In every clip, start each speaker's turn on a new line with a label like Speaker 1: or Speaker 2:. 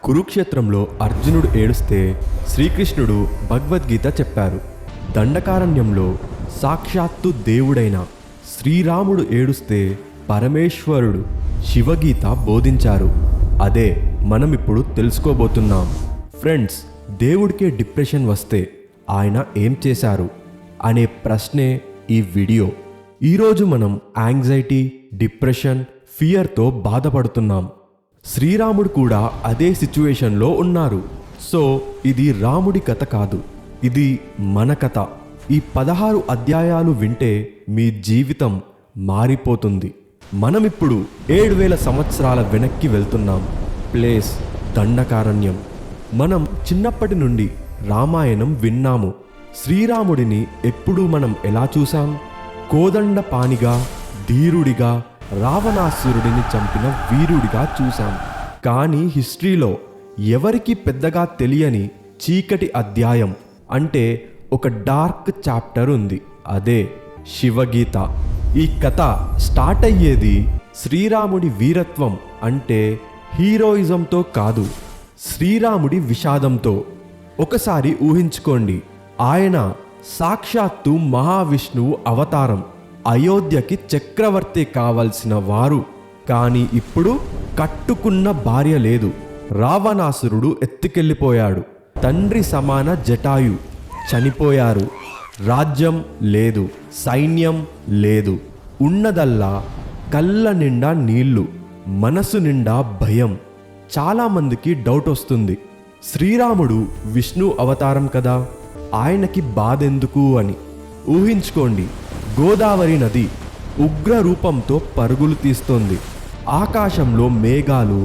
Speaker 1: కురుక్షేత్రంలో అర్జునుడు ఏడుస్తే శ్రీకృష్ణుడు భగవద్గీత చెప్పారు. దండకారణ్యంలో సాక్షాత్తు దేవుడైన శ్రీరాముడు ఏడుస్తే పరమేశ్వరుడు శివగీత బోధించారు. అదే మనమిప్పుడు తెలుసుకోబోతున్నాం. ఫ్రెండ్స్, దేవుడికే డిప్రెషన్ వస్తే ఆయన ఏం చేశారు అనే ప్రశ్నే ఈ వీడియో. ఈరోజు మనం యాంగ్జైటీ, డిప్రెషన్, ఫియర్తో బాధపడుతున్నాం. శ్రీరాముడు కూడా అదే సిచ్యువేషన్లో ఉన్నారు. సో ఇది రాముడి కథ కాదు, ఇది మన కథ. ఈ 16 అధ్యాయాలు వింటే మీ జీవితం మారిపోతుంది. మనమిప్పుడు 7000 సంవత్సరాల వెనక్కి వెళ్తున్నాం. ప్లేస్ దండకారణ్యం. మనం చిన్నప్పటి నుండి రామాయణం విన్నాము. శ్రీరాముడిని ఎప్పుడూ మనం ఎలా చూసాం? కోదండపాణిగా, ధీరుడిగా, రావణాసురుడిని చంపిన వీరుడిగా చూశాం. కానీ హిస్టరీలో ఎవరికి పెద్దగా తెలియని చీకటి అధ్యాయం అంటే ఒక డార్క్ చాప్టర్ ఉంది. అదే శివగీత. ఈ కథ స్టార్ట్ అయ్యేది శ్రీరాముడి వీరత్వం అంటే హీరోయిజంతో కాదు, శ్రీరాముడి విషాదంతో. ఒకసారి ఊహించుకోండి, ఆయన సాక్షాత్తు మహావిష్ణువు అవతారం, అయోధ్యకి చక్రవర్తి కావలసిన వారు. కానీ ఇప్పుడు కట్టుకున్న భార్య లేదు, రావణాసురుడు ఎత్తుకెళ్ళిపోయాడు, తండ్రి సమాన జటాయు చనిపోయారు, రాజ్యం లేదు, సైన్యం లేదు, ఉన్నదల్లా కళ్ళ నిండా నీళ్లు, మనసు నిండా భయం. చాలామందికి డౌట్ వస్తుంది, శ్రీరాముడు విష్ణు అవతారం కదా, ఆయనకి బాధెందుకు అని. ఊహించుకోండి, గోదావరి నది ఉగ్ర రూపంతో పరుగులు తీస్తోంది. ఆకాశంలో మేఘాలు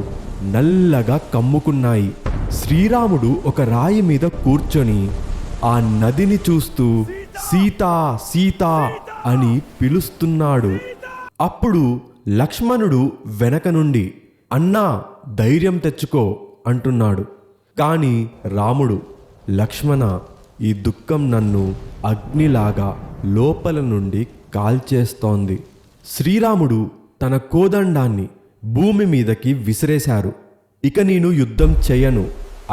Speaker 1: నల్లగా కమ్ముకున్నాయి. శ్రీరాముడు ఒక రాయి మీద కూర్చొని ఆ నదిని చూస్తూ సీతా సీతా అని పిలుస్తున్నాడు. అప్పుడు లక్ష్మణుడు వెనక నుండి అన్నా ధైర్యం తెచ్చుకో అంటున్నాడు. కానీ రాముడు, లక్ష్మణ, ఈ దుఃఖం నన్ను అగ్నిలాగా లోపల నుండి కాల్చేస్తోంది. శ్రీరాముడు తన కోదండాన్ని భూమి మీదకి విసిరేశారు. ఇక నేను యుద్ధం చెయ్యను,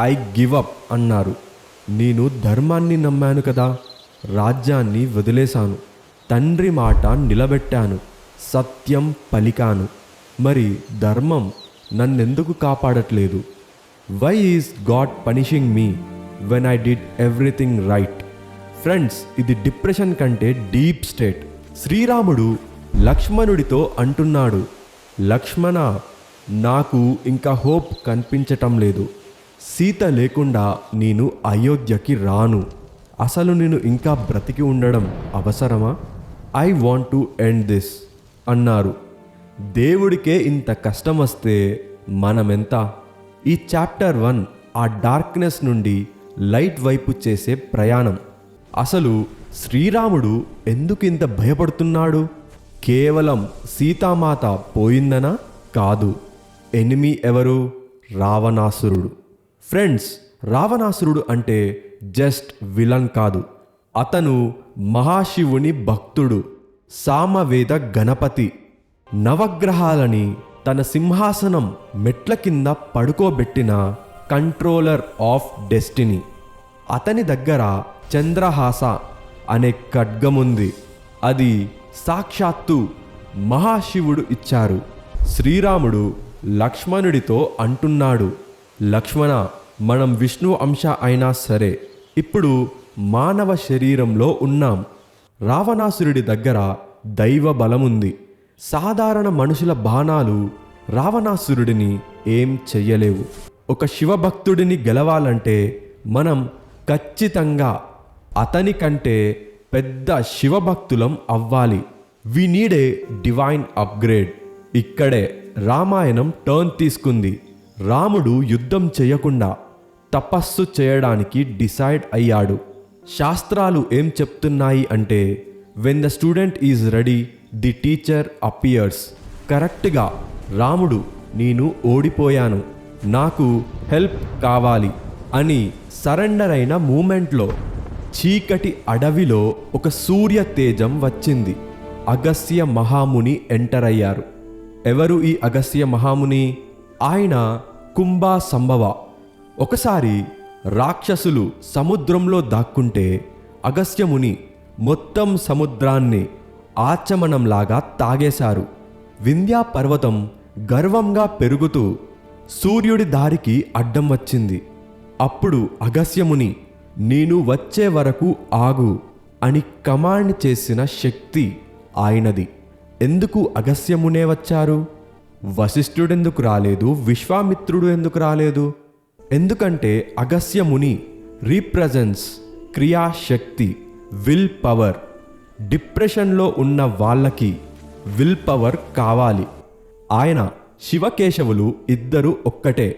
Speaker 1: ఐ గివ్ అప్ అన్నారు. నేను ధర్మాన్ని నమ్మాను కదా, రాజ్యాన్ని వదిలేశాను, తండ్రి మాట నిలబెట్టాను, సత్యం పలికాను. మరి ధర్మం నన్నెందుకు కాపాడట్లేదు? Why is God punishing me when I did everything right? Friends, ఇది డిప్రెషన్ కంటే డీప్ స్టేట్. శ్రీరాముడు లక్ష్మణుడితో అంటున్నాడు, లక్ష్మణ, నాకు ఇంకా హోప్ కనిపించటం లేదు. సీత లేకుండా నేను అయోధ్యకి రాను. అసలు నేను ఇంకా బ్రతికి ఉండడం అవసరమా? I want to end this అన్నారు. దేవుడికే ఇంత కష్టం వస్తే మనమెంత? ఈ చాప్టర్ 1 ఆ డార్క్నెస్ నుండి లైట్ వైపు చేసే ప్రయాణం. అసలు శ్రీరాముడు ఎందుకు ఇంత భయపడుతున్నాడు? కేవలం సీతామాత పోయిందనా? కాదు. ఎనిమీ ఎవరు? రావణాసురుడు. ఫ్రెండ్స్, రావణాసురుడు అంటే జస్ట్ విలన్ కాదు, అతను మహాశివుని భక్తుడు, సామవేద గణపతి. నవగ్రహాలని తన సింహాసనం మెట్ల కింద పడుకోబెట్టిన కంట్రోలర్ ఆఫ్ డెస్టినీ. అతని దగ్గర చంద్రహాస అనే ఖడ్గముంది. అది సాక్షాత్తు మహాశివుడు ఇచ్చారు. శ్రీరాముడు లక్ష్మణుడితో అంటున్నాడు, లక్ష్మణ, మనం విష్ణు అంశ అయినా సరే ఇప్పుడు మానవ శరీరంలో ఉన్నాం. రావణాసురుడి దగ్గర దైవ బలముంది. సాధారణ మనుషుల బాణాలు రావణాసురుడిని ఏం చెయ్యలేవు. ఒక శివభక్తుడిని గెలవాలంటే మనం ఖచ్చితంగా అతని కంటే పెద్ద శివభక్తులం అవ్వాలి. We need a divine upgrade. ఇక్కడే రామాయణం టర్న్ తీసుకుంది. రాముడు యుద్ధం చేయకుండా తపస్సు చేయడానికి డిసైడ్ అయ్యాడు. శాస్త్రాలు ఏం చెప్తున్నాయి అంటే, when the student is ready the teacher appears. కరెక్ట్గా రాముడు, నేను ఓడిపోయాను, నాకు హెల్ప్ కావాలి అని సరెండర్ అయిన మూమెంట్లో చీకటి అడవిలో ఒక సూర్య తేజం వచ్చింది. అగస్త్య మహాముని ఎంటర్ అయ్యారు. ఎవరు ఈ అగస్త్య మహాముని? ఆయన కుంభ సంభవ, ఒకసారి రాక్షసులు సముద్రంలో దాక్కుంటే అగస్త్యముని మొత్తం సముద్రాన్ని ఆచమనంలాగా తాగేశారు. వింధ్యా పర్వతం గర్వంగా పెరుగుతూ సూర్యుడి దారికి అడ్డం వచ్చింది. అప్పుడు అగస్త్యముని నేను వచ్చే వరకు ఆగు అని కమాండ్ చేసిన శక్తి ఆయనది. ఎందుకు అగస్త్యమునే వచ్చారు? వశిష్ఠుడెందుకు రాలేదు? విశ్వామిత్రుడు ఎందుకు రాలేదు? ఎందుకంటే అగస్త్యముని రీప్రజెంట్స్ క్రియాశక్తి, విల్ పవర్. డిప్రెషన్లో ఉన్న వాళ్ళకి విల్ పవర్ కావాలి. ఆయన శివకేశవులు ఇద్దరు ఒక్కటే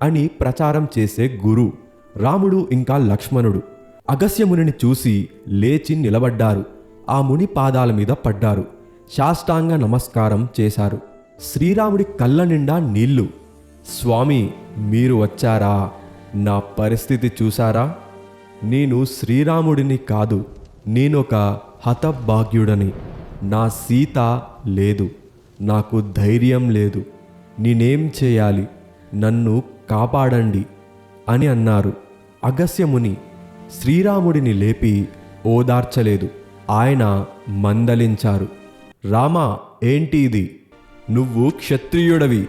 Speaker 1: అని ప్రచారం చేసే గురు. రాముడు ఇంకా లక్ష్మణుడు అగస్త్యమునిని చూసి లేచి నిలబడ్డారు. ఆ ముని పాదాల మీద పడ్డారు. సాష్టాంగ నమస్కారం చేశారు. శ్రీరాముడి కళ్ళ నిండా నీళ్లు. స్వామి, మీరు వచ్చారా? నా పరిస్థితి చూసారా? నేను శ్రీరాముడిని కాదు, నేనొక హతభాగ్యుడని. నా సీత లేదు, నాకు ధైర్యం లేదు. నేనేం చేయాలి? నన్ను కాపాడండి అని అన్నారు. అగస్త్యముని శ్రీరాముడిని లేపి ఓదార్చలేదు. ఆయన మందలించారు. రామా, ఏంటి ఇది? నువ్వు క్షత్రియుడవి,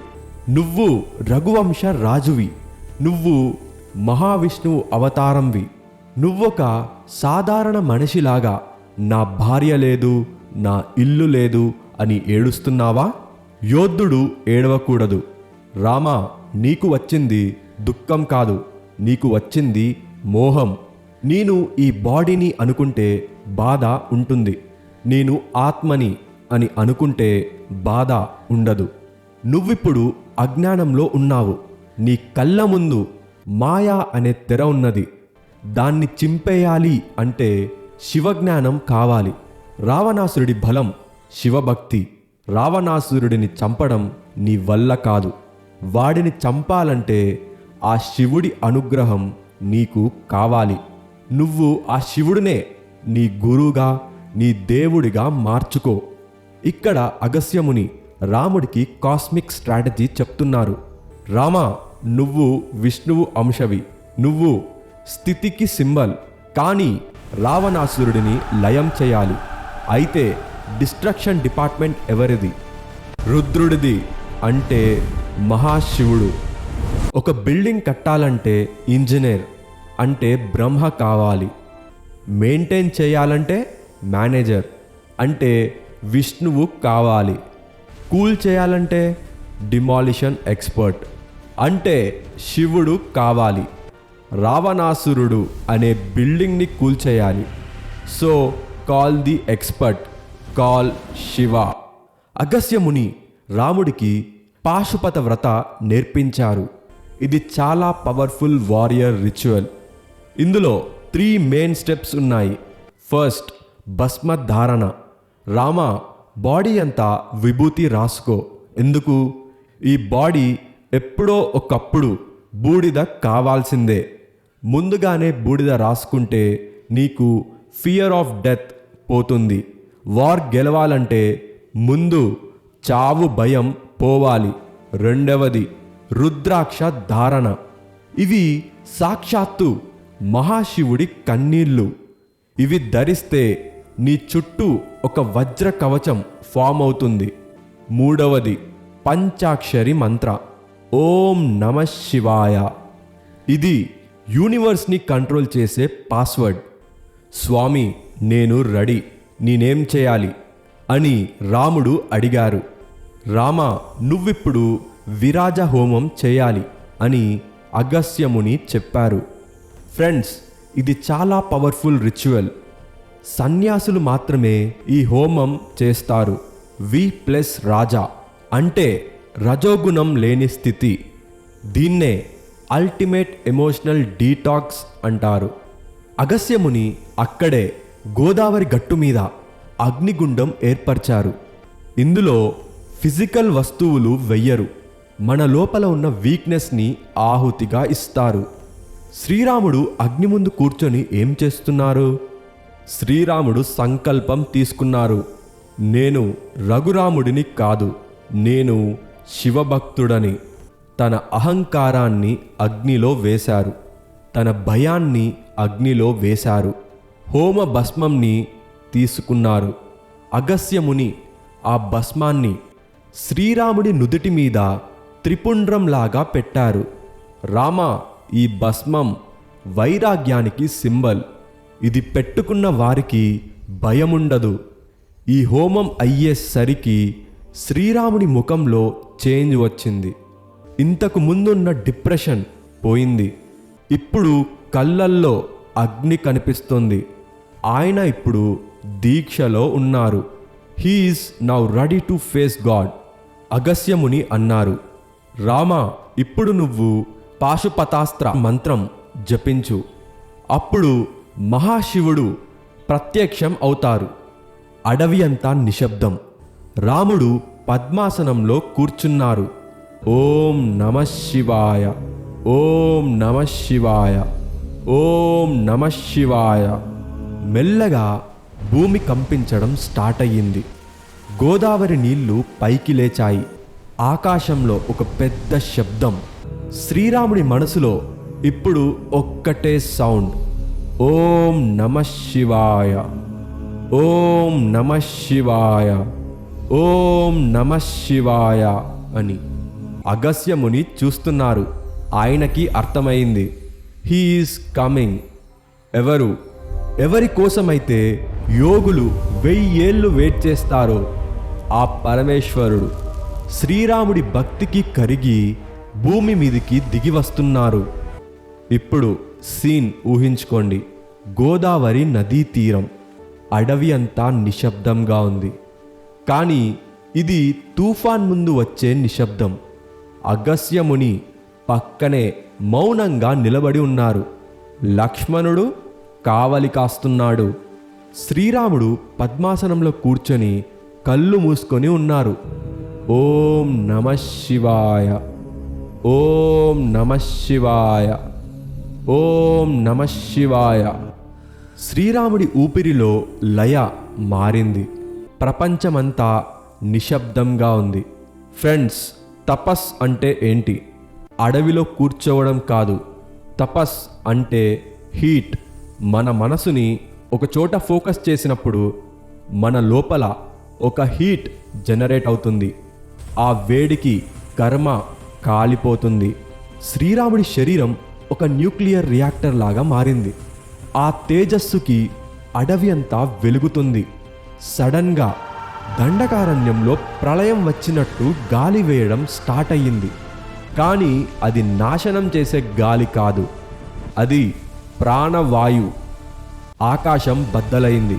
Speaker 1: నువ్వు రఘువంశ రాజువి, నువ్వు మహావిష్ణువు అవతారంవి. నువ్వొక సాధారణ మనిషిలాగా నా భార్య లేదు, నా ఇల్లు లేదు అని ఏడుస్తున్నావా? యోధుడు ఏడవకూడదు. రామా, నీకు వచ్చింది దుఃఖం కాదు, నీకు వచ్చింది మోహం. నేను ఈ బాడీని అనుకుంటే బాధ ఉంటుంది, నేను ఆత్మని అని అనుకుంటే బాధ ఉండదు. నువ్విప్పుడు అజ్ఞానంలో ఉన్నావు. నీ కళ్ళ ముందు మాయా అనే తెర ఉన్నది. దాన్ని చింపేయాలి అంటే శివజ్ఞానం కావాలి. రావణాసురుడి బలం శివభక్తి. రావణాసురుడిని చంపడం నీ వల్ల కాదు. వాడిని చంపాలంటే ఆ శివుడి అనుగ్రహం నీకు కావాలి. నువ్వు ఆ శివుడినే నీ గురువుగా, నీ దేవుడిగా మార్చుకో. ఇక్కడ అగస్త్యముని రాముడికి కాస్మిక్ స్ట్రాటజీ చెప్తున్నారు. రామా, నువ్వు విష్ణువు అంశవి, నువ్వు స్థితికి సింబల్. కానీ రావణాసురుడిని లయం చేయాలి. అయితే డిస్ట్రక్షన్ డిపార్ట్మెంట్ ఎవరిది? రుద్రుడిది, అంటే మహాశివుడు. ఒక బిల్డింగ్ కట్టాలంటే ఇంజనీర్, అంటే బ్రహ్మ కావాలి. మెయింటైన్ చేయాలంటే మేనేజర్, అంటే విష్ణువు కావాలి. కూల్ చేయాలంటే డిమాలిషన్ ఎక్స్పర్ట్, అంటే శివుడు కావాలి. రావణాసురుడు అనే బిల్డింగ్ని కూల్చేయాలి. So call the expert, call Shiva. అగస్త్యముని రాముడికి పాశుపత వ్రత నేర్పించారు. ఇది చాలా పవర్ఫుల్ వారియర్ రిచువల్. ఇందులో 3 మెయిన్ స్టెప్స్ ఉన్నాయి. ఫస్ట్, భస్మధారణ. రామ, బాడీ అంతా విభూతి రాసుకో. ఎందుకు? ఈ బాడీ ఎప్పుడో ఒకప్పుడు బూడిద కావాల్సిందే. ముందుగానే బూడిద రాసుకుంటే నీకు ఫియర్ ఆఫ్ డెత్ పోతుంది. వార్ గెలవాలంటే ముందు చావు భయం పోవాలి. రెండవది రుద్రాక్ష ధారణ. ఇవి సాక్షాత్తు మహాశివుడి కన్నీళ్ళు. ఇవి ధరిస్తే నీ చుట్టూ ఒక వజ్ర కవచం ఫామ్ అవుతుంది. మూడవది పంచాక్షరి మంత్ర, ఓం నమ శివాయ. ఇది యూనివర్స్ని కంట్రోల్ చేసే పాస్వర్డ్. స్వామి, నేను రెడీ, నేనేం చేయాలి అని రాముడు అడిగారు. రామ, నువ్విప్పుడు విరాజ హోమం చేయాలి అని అగస్త్యముని చెప్పారు. ఫ్రెండ్స్, ఇది చాలా పవర్ఫుల్ రిచువల్. సన్యాసులు మాత్రమే ఈ హోమం చేస్తారు. V+ రాజా అంటే రజోగుణం లేని స్థితి. దీన్నే అల్టిమేట్ ఎమోషనల్ డీటాక్స్ అంటారు. అగస్త్యముని అక్కడే గోదావరి గట్టు మీద అగ్నిగుండం ఏర్పరిచారు. ఇందులో ఫిజికల్ వస్తువులు వెయ్యరు. మన లోపల ఉన్న వీక్నెస్ని ఆహుతిగా ఇస్తారు. శ్రీరాముడు అగ్ని ముందు కూర్చొని ఏం చేస్తున్నారు? శ్రీరాముడు సంకల్పం తీసుకున్నారు. నేను రఘురాముడిని కాదు, నేను శివభక్తుడని. తన అహంకారాన్ని అగ్నిలో వేశారు, తన భయాన్ని అగ్నిలో వేశారు. హోమ భస్మంని తీసుకున్నారు. అగస్త్యముని ఆ భస్మాన్ని శ్రీరాముడి నుదుటి మీద త్రిపుండ్రంలాగా పెట్టారు. రామ, ఈ భస్మం వైరాగ్యానికి సింబల్. ఇది పెట్టుకున్న వారికి భయముండదు. ఈ హోమం అయ్యేసరికి శ్రీరాముడి ముఖంలో చేంజ్ వచ్చింది. ఇంతకు ముందున్న డిప్రెషన్ పోయింది. ఇప్పుడు కళ్ళల్లో అగ్ని కనిపిస్తుంది. ఆయన ఇప్పుడు దీక్షలో ఉన్నారు. He is now ready to face God. Agastyamuni అన్నారు, రామ, ఇప్పుడు నువ్వు పాశుపతాస్త్ర మంత్రం జపించు. అప్పుడు మహాశివుడు ప్రత్యక్షం అవుతారు. అడవి అంతా నిశ్శబ్దం. రాముడు పద్మాసనంలో కూర్చున్నారు. ఓం నమః శివాయ, ఓం నమః శివాయ, ఓం నమః శివాయ. మెల్లగా భూమి కంపించడం స్టార్ట్ అయ్యింది. గోదావరి నీళ్లు పైకి లేచాయి. ఆకాశంలో ఒక పెద్ద శబ్దం. శ్రీరాముడి మనసులో ఇప్పుడు ఒక్కటే సౌండ్, ఓం నమః శివాయ, ఓం నమః శివాయ, ఓం నమః శివాయ అని. అగస్త్యముని చూస్తున్నారు. ఆయనకి అర్థమైంది, హీఈస్ కమింగ్. ఎవరి కోసమైతే యోగులు 1000 ఏళ్ళు వెయిట్ చేస్తారో ఆ పరమేశ్వరుడు శ్రీరాముడి భక్తికి కరిగి భూమి మీదికి దిగి వస్తున్నారు. ఇప్పుడు సీన్ ఊహించుకోండి. గోదావరి నదీ తీరం. అడవి అంతా నిశ్శబ్దంగా ఉంది. కానీ ఇది తుఫాన్ ముందు వచ్చే నిశ్శబ్దం. అగస్త్యముని పక్కనే మౌనంగా నిలబడి ఉన్నారు. లక్ష్మణుడు కావలి కాస్తున్నాడు. శ్రీరాముడు పద్మాసనంలో కూర్చొని కళ్ళు మూసుకొని ఉన్నారు. ఓం నమః శివాయ, ఓం నమః శివాయ, ఓం నమః శివాయ. శ్రీరాముడి ఊపిరిలో లయ మారింది. ప్రపంచమంతా నిశ్శబ్దంగా ఉంది. ఫ్రెండ్స్, తపస్ అంటే ఏంటి? అడవిలో కూర్చోవడం కాదు. తపస్ అంటే హీట్. మన మనసుని ఒక చోట ఫోకస్ చేసినప్పుడు మన లోపల ఒక హీట్ జనరేట్ అవుతుంది. ఆ వేడికి కర్మ కాలిపోతుంది. శ్రీరాముడి శరీరం ఒక న్యూక్లియర్ రియాక్టర్ లాగా మారింది. ఆ తేజస్సుకి అడవి అంతా వెలుగుతుంది. సడన్గా దండకారణ్యంలో ప్రళయం వచ్చినట్టు గాలి వేయడం స్టార్ట్ అయ్యింది. కానీ అది నాశనం చేసే గాలి కాదు, అది ప్రాణవాయు. ఆకాశం బద్దలైంది.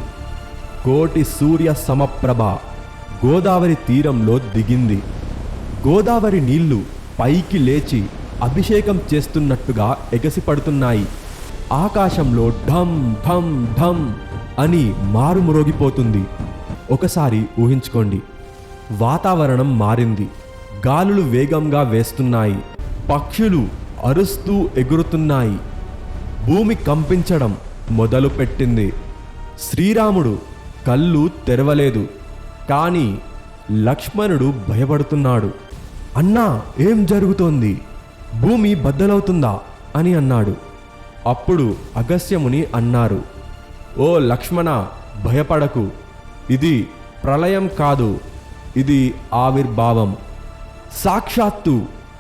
Speaker 1: కోటి సూర్య సమప్రభ గోదావరి తీరంలో దిగింది. గోదావరి నీళ్లు పైకి లేచి అభిషేకం చేస్తున్నట్టుగా ఎగసిపడుతున్నాయి. ఆకాశంలో ఢమ్ ఢమ్ ఢమ్ అని మారుమ్రోగిపోతుంది. ఒకసారి ఊహించుకోండి. వాతావరణం మారింది. గాలులు వేగంగా వేస్తున్నాయి. పక్షులు అరుస్తూ ఎగురుతున్నాయి. భూమి కంపించడం మొదలుపెట్టింది. శ్రీరాముడు కళ్ళు తెరవలేదు. కానీ లక్ష్మణుడు భయపడుతున్నాడు. అన్నా, ఏం జరుగుతోంది? భూమి బద్దలవుతుందా అని అన్నాడు. అప్పుడు అగస్త్యముని అన్నారు, ఓ లక్ష్మణ, భయపడకు. ఇది ప్రళయం కాదు, ఇది ఆవిర్భావం. సాక్షాత్తు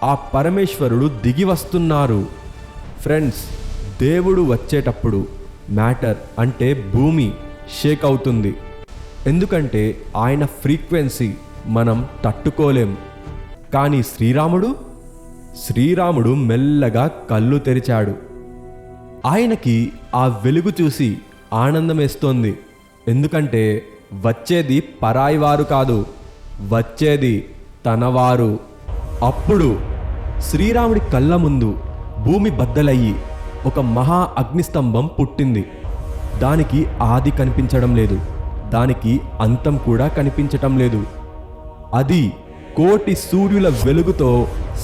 Speaker 1: ఆ పరమేశ్వరుడు దిగి వస్తున్నారు. ఫ్రెండ్స్, దేవుడు వచ్చేటప్పుడు మ్యాటర్ అంటే భూమి షేక్ అవుతుంది. ఎందుకంటే ఆయన ఫ్రీక్వెన్సీ మనం తట్టుకోలేం. కానీ శ్రీరాముడు మెల్లగా కళ్ళు తెరిచాడు. ఆయనకి ఆ వెలుగు చూసి ఆనందమేస్తోంది. ఎందుకంటే వచ్చేది పరాయివారు కాదు, వచ్చేది తనవారు. అప్పుడు శ్రీరాముడి కళ్ళ ముందు భూమి బద్దలయ్యి ఒక మహా అగ్నిస్తంభం పుట్టింది. దానికి ఆది కనిపించడం లేదు, దానికి అంతం కూడా కనిపించటం లేదు. అది కోటి సూర్యుల వెలుగుతో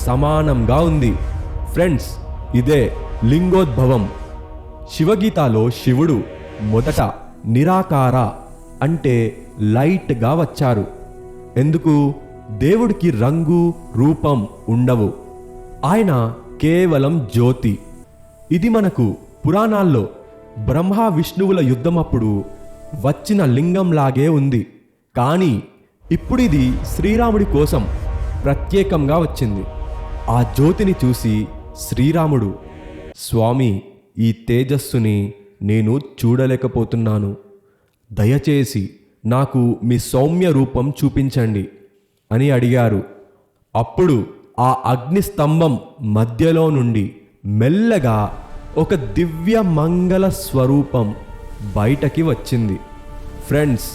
Speaker 1: సమానంగా ఉంది. ఫ్రెండ్స్, ఇదే లింగోద్భవం. శివగీతాలో శివుడు మొదట నిరాకార అంటే లైట్గా వచ్చారు. ఎందుకు? దేవుడికి రంగు రూపం ఉండవు. ఆయన కేవలం జ్యోతి. ఇది మనకు పురాణాల్లో బ్రహ్మ విష్ణువుల యుద్ధమప్పుడు వచ్చిన లింగంలాగే ఉంది. కానీ ఇప్పుడు ఇది శ్రీరాముడి కోసం ప్రత్యేకంగా వచ్చింది. ఆ జ్యోతిని చూసి శ్రీరాముడు, స్వామి, ఈ తేజస్సుని నేను చూడలేకపోతున్నాను, దయచేసి నాకు మీ సౌమ్య రూపం చూపించండి అని అడిగారు. అప్పుడు ఆ అగ్నిస్తంభం మధ్యలో నుండి మెల్లగా ఒక దివ్య మంగళ స్వరూపం బయటకి వచ్చింది. ఫ్రెండ్స్,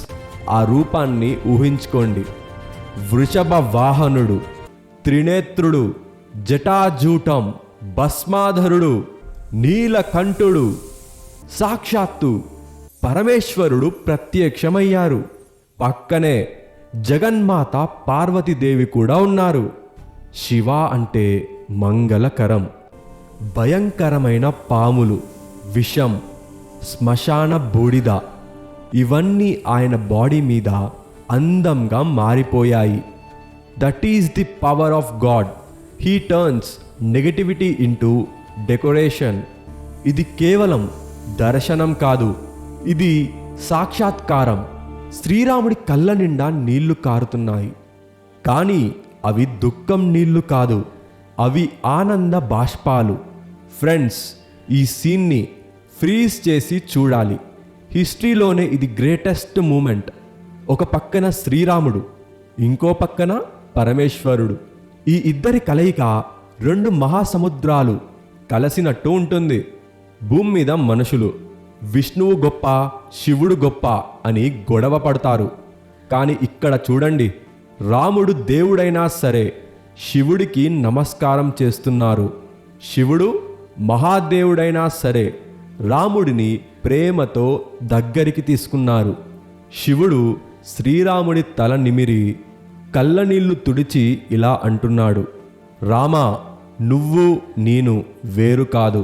Speaker 1: ఆ రూపాన్ని ఊహించుకోండి. వృషభ వాహనుడు, త్రినేత్రుడు, జటాజూటం, భస్మాధరుడు, నీలకంఠుడు, సాక్షాత్తు పరమేశ్వరుడు ప్రత్యక్షమయ్యారు. పక్కనే జగన్మాత పార్వతీదేవి కూడా ఉన్నారు. శివ అంటే మంగళకరం. భయంకరమైన పాములు, విషం, శ్మశాన బూడిద ఇవన్నీ ఆయన బాడీ మీద అందంగా మారిపోయాయి. That is the power of God. He turns negativity into decoration. ఇది కేవలం దర్శనం కాదు, ఇది సాక్షాత్కారం. శ్రీరాముడి కళ్ళ నిండా నీళ్లు కారుతున్నాయి. కానీ అవి దుఃఖం నీళ్లు కాదు, అవి ఆనంద బాష్పాలు. ఫ్రెండ్స్, ఈ సీన్ని ఫ్రీజ్ చేసి చూడాలి. హిస్టరీలోనే ఇది గ్రేటెస్ట్ మూమెంట్. ఒక పక్కన శ్రీరాముడు, ఇంకో పక్కన పరమేశ్వరుడు. ఈ ఇద్దరి కలయిక రెండు మహాసముద్రాలు కలిసినట్టు ఉంటుంది. భూమి మీద మనుషులు విష్ణువు గొప్ప, శివుడు గొప్ప అని గొడవ పడతారు. కానీ ఇక్కడ చూడండి, రాముడు దేవుడైనా సరే శివుడికి నమస్కారం చేస్తున్నారు. శివుడు మహాదేవుడైనా సరే రాముడిని ప్రేమతో దగ్గరికి తీసుకున్నారు. శివుడు శ్రీరాముడి తల నిమిరి కళ్ళనీళ్లు తుడిచి ఇలా అంటున్నాడు, రామా, నువ్వు నేను వేరు కాదు.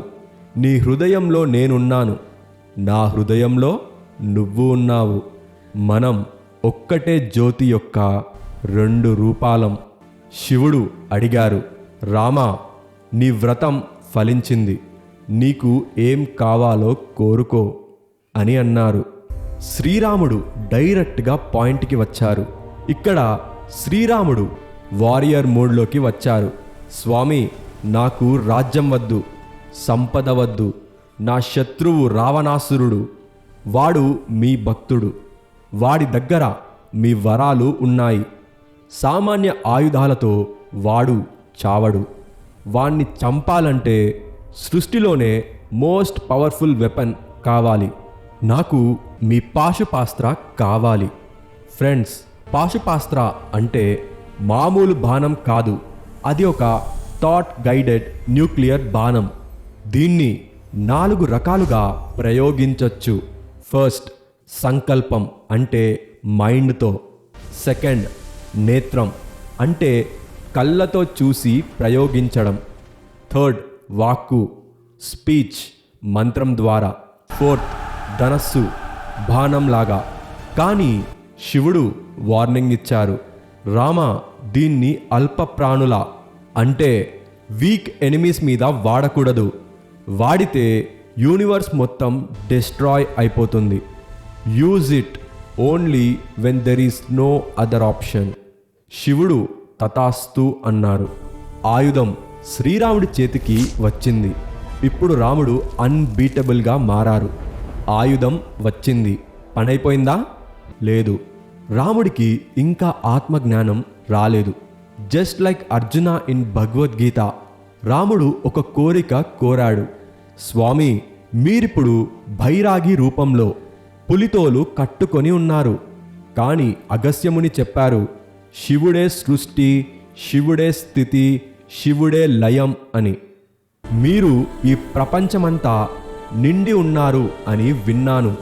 Speaker 1: నీ హృదయంలో నేనున్నాను, నా హృదయంలో నువ్వు ఉన్నావు. మనం ఒక్కటే జ్యోతి యొక్క రెండు రూపాలం. శివుడు అడిగారు, రామా, నీ వ్రతం ఫలించింది, నీకు ఏం కావాలో కోరుకో అని అన్నారు. శ్రీరాముడు డైరెక్ట్గా పాయింట్కి వచ్చారు. ఇక్కడ శ్రీరాముడు వారియర్ మోడ్లోకి వచ్చారు. స్వామి, నాకు రాజ్యం వద్దు, సంపద వద్దు. నా శత్రువు రావణాసురుడు, వాడు మీ భక్తుడు. వాడి దగ్గర మీ వరాలు ఉన్నాయి. సామాన్య ఆయుధాలతో వాడు చావడు. వాణ్ణి చంపాలంటే సృష్టిలోనే మోస్ట్ పవర్ఫుల్ వెపన్ కావాలి. నాకు మీ పాశుపాస్త్ర కావాలి. ఫ్రెండ్స్, పాశుపాస్త్ర అంటే మామూలు బాణం కాదు, అది ఒక థాట్ గైడెడ్ న్యూక్లియర్ బాణం. దీన్ని 4 రకాలుగా ప్రయోగించవచ్చు. ఫస్ట్, సంకల్పం అంటే మైండ్తో. సెకండ్, నేత్రం అంటే కళ్ళతో చూసి ప్రయోగించడం. థర్డ్, వాక్కు, స్పీచ్, మంత్రం ద్వారా. ఫోర్త్, ధనస్సు, బాణంలాగా. కానీ శివుడు వార్నింగ్ ఇచ్చారు, రామ, దీన్ని అల్ప ప్రాణుల అంటే వీక్ ఎనిమీస్ మీద వాడకూడదు. వాడితే యూనివర్స్ మొత్తం డిస్ట్రాయ్ అయిపోతుంది. Use it only when there is no other option. శివుడు తథాస్తు అన్నారు. ఆయుధం శ్రీరాముడి చేతికి వచ్చింది. ఇప్పుడు రాముడు అన్బీటబుల్గా మారారు. ఆయుధం వచ్చింది, పనైపోయిందా? లేదు. రాముడికి ఇంకా ఆత్మజ్ఞానం రాలేదు. Just like Arjuna in Bhagavad Gita, రాముడు ఒక కోరిక కోరాడు. స్వామి, మీరిప్పుడు భైరాగి రూపంలో పులితోలు కట్టుకొని ఉన్నారు. కానీ అగస్త్యముని చెప్పారు, శివుడే సృష్టి, శివుడే స్థితి, శివుడే లయం అని. మీరు ఈ ప్రపంచమంతా నిండి ఉన్నారు అని విన్నాను.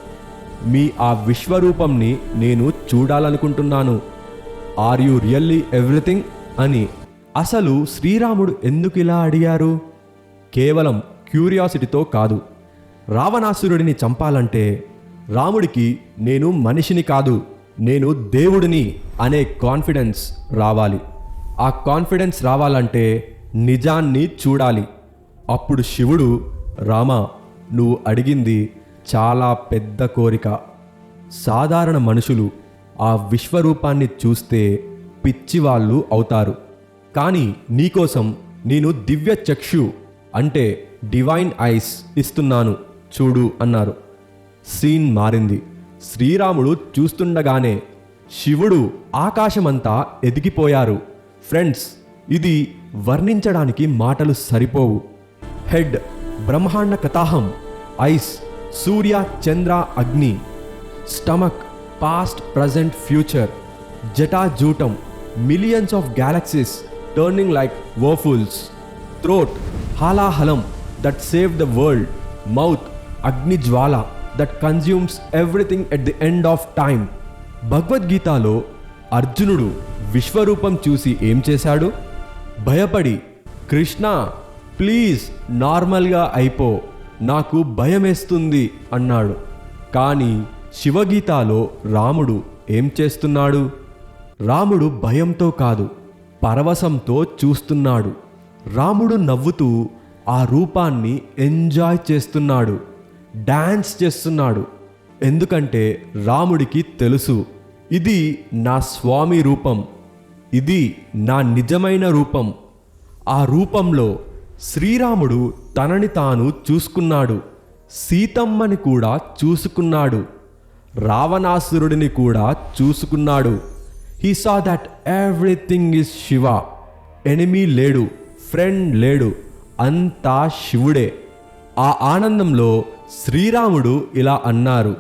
Speaker 1: మీ ఆ విశ్వరూపంని నేను చూడాలనుకుంటున్నాను. ఆర్ యు రియల్లీ ఎవ్రీథింగ్ అని. అసలు శ్రీరాముడు ఎందుకు ఇలా అడిగారు? కేవలం క్యూరియాసిటీతో కాదు. రావణాసురుడిని చంపాలంటే రాముడికి నేను మనిషిని కాదు, నేను దేవుడిని అనే కాన్ఫిడెన్స్ రావాలి. ఆ కాన్ఫిడెన్స్ రావాలంటే నిజాన్ని చూడాలి. అప్పుడు శివుడు, రామా, నువ్వు అడిగింది చాలా పెద్ద కోరిక. సాధారణ మనుషులు ఆ విశ్వరూపాన్ని చూస్తే పిచ్చివాళ్ళు అవుతారు. కానీ నీకోసం నేను దివ్య చక్షు అంటే డివైన్ ఐస్ ఇస్తున్నాను, చూడు అన్నారు. సీన్ మారింది. శ్రీరాముడు చూస్తుండగానే శివుడు ఆకాశమంతా ఎదిగిపోయారు. ఫ్రెండ్స్, ఇది వర్ణించడానికి మాటలు సరిపోవు. హెడ్ బ్రహ్మాండ కథాహం, ice Surya Chandra Agni, stomach past present future, జటాజూటం millions of galaxies turning like whirlpools, throat హాలాహలం that save the world, mouth Agni జ్వాల that consumes everything at the end of time. భగవద్గీతలో అర్జునుడు విశ్వరూపం చూసి ఏం చేశాడు? భయపడి, కృష్ణ ప్లీజ్ నార్మల్గా అయిపో, నాకు భయమేస్తుంది అన్నాడు. కానీ శివగీతాలో రాముడు ఏం చేస్తున్నాడు? రాముడు భయంతో కాదు, పరవశంతో చూస్తున్నాడు. రాముడు నవ్వుతూ ఆ రూపాన్ని ఎంజాయ్ చేస్తున్నాడు, డాన్స్ చేస్తున్నాడు. ఎందుకంటే రాముడికి తెలుసు, ఇది నా స్వామి రూపం, ఇది నా నిజమైన రూపం. ఆ రూపంలో శ్రీరాముడు తనని తాను చూసుకున్నాడు, సీతమ్మని కూడా చూసుకున్నాడు, రావణాసురుడిని కూడా చూసుకున్నాడు. He saw that everything is Shiva. Enemy లేడు, ఫ్రెండ్ లేడు, అంతా శివుడే. ఆ ఆనందంలో శ్రీరాముడు ఇలా అన్నారు,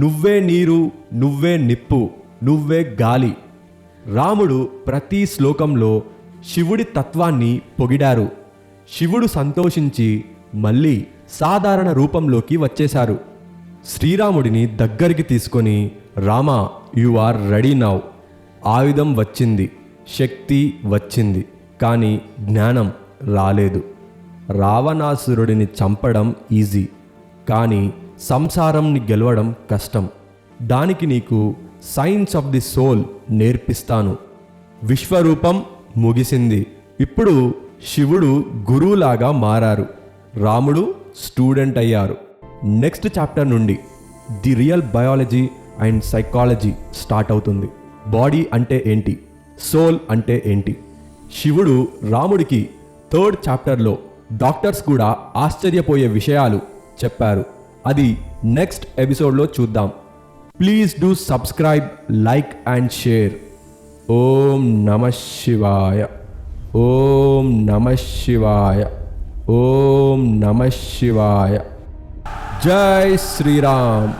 Speaker 1: నువ్వే నీరు, నువ్వే నిప్పు, నువ్వే గాలి. రాముడు ప్రతి శ్లోకంలో శివుడి తత్వాన్ని పొగిడారు. శివుడు సంతోషించి మళ్ళీ సాధారణ రూపంలోకి వచ్చేశారు. శ్రీరాముడిని దగ్గరికి తీసుకొని, Rama, you are ready now. ఆయుధం వచ్చింది, శక్తి వచ్చింది, కానీ జ్ఞానం రాలేదు. రావణాసురుడిని చంపడం ఈజీ, కానీ సంసారంని గెలవడం కష్టం. దానికి నీకు సైన్స్ ఆఫ్ ది సోల్ నేర్పిస్తాను. విశ్వరూపం ముగిసింది. ఇప్పుడు శివుడు గురువులాగా మారారు, రాముడు స్టూడెంట్ అయ్యారు. నెక్స్ట్ చాప్టర్ నుండి the real biology and psychology start అవుతుంది. బాడీ అంటే ఏంటి, సోల్ అంటే ఏంటి. శివుడు రాముడికి థర్డ్ చాప్టర్లో డాక్టర్స్ కూడా ఆశ్చర్యపోయే విషయాలు చెప్పారు. అది నెక్స్ట్ ఎపిసోడ్లో చూద్దాం. Please do subscribe, like and share. ఓం నమః శివాయ, ఓం నమః శివాయ, ఓం నమః శివాయ. జై శ్రీరామ్.